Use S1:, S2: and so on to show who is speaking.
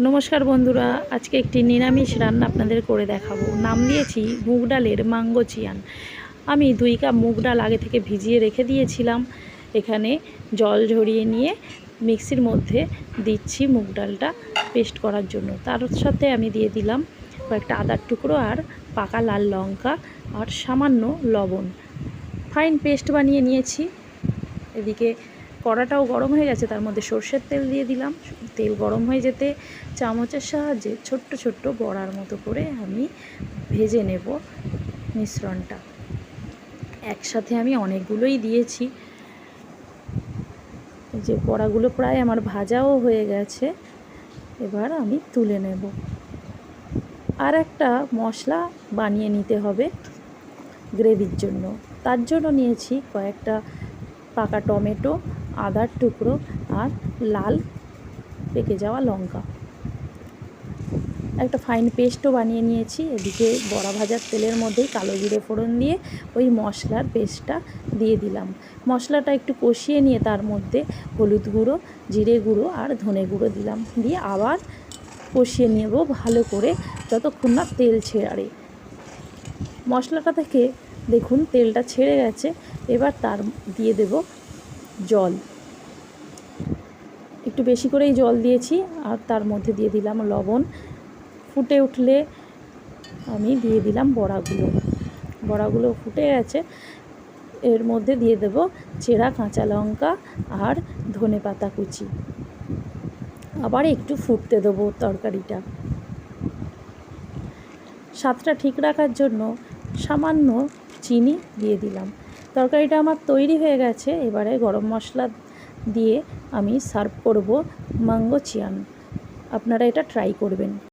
S1: নমস্কার বন্ধুরা, আজকে একটি নিরামিষ রান্না আপনাদের করে দেখাবো। নাম দিয়েছি মুগ ডালের মাঙ্গোচিয়ান। আমি 2 কাপ মুগ ডাল আগে থেকে ভিজিয়ে রেখে দিয়েছিলাম। এখানে জল ঝরিয়ে নিয়ে মিক্সির মধ্যে দিচ্ছি মুগ ডালটা পেস্ট করার জন্য। তার সাথে আমি দিয়ে দিলাম কয়েকটা আদার টুকরো আর পাকা লাল লঙ্কা আর সামান্য লবণ। ফাইন পেস্ট বানিয়ে নিয়েছি। এদিকে কড়াটাও গরম হয়ে গেছে, তার মধ্যে সর্ষের তেল দিয়ে দিলাম। তেল গরম হয়ে যেতে চামচের সাহায্যে ছোট্ট ছোট্ট বড়ার মতো করে আমি ভেজে নেব মিশ্রণটা। একসাথে আমি অনেকগুলোই দিয়েছি। যে বড়াগুলো প্রায় আমার ভাজাও হয়ে গেছে, এবার আমি তুলে নেব। আর একটা মশলা বানিয়ে নিতে হবে গ্রেভির জন্য। তার জন্য নিয়েছি কয়েকটা পাকা টমেটো, আদার টুকরো আর লাল পেকে যাওয়া লঙ্কা। একটা ফাইন পেস্টও বানিয়ে নিয়েছি। এদিকে বড়া ভাজার তেলের মধ্যেই কালো জিরে ফোড়ন দিয়ে ওই মশলার পেস্টটা দিয়ে দিলাম। মশলাটা একটু কষিয়ে নিয়ে তার মধ্যে হলুদ গুঁড়ো, জিরে গুঁড়ো আর ধনে গুঁড়ো দিলাম। দিয়ে আবার কষিয়ে নেব ভালো করে যতক্ষণ না তেল ছেড়ে। মশলাটা থেকে দেখুন তেলটা ছেড়ে গেছে। এবার তার দিয়ে দেব জল। একটু বেশি করেই জল দিয়েছি আর তার মধ্যে দিয়ে দিলাম লবণ। ফুটে উঠলে আমি দিয়ে দিলাম বড়াগুলো ফুটে গেছে। এর মধ্যে দিয়ে দেব চেরা কাঁচা লঙ্কা আর ধনে পাতা কুচি। আবার একটু ফুটতে দেবো তরকারিটা। স্বাদটা ঠিক রাখার জন্য সামান্য চিনি দিয়ে দিলাম। তরকারিটা আমার তৈরি হয়ে গেছে। এবারে গরম মশলা দিয়ে আমি সার্ভ করব মাঙ্গোচিয়ান। আপনারা এটা ট্রাই করবেন।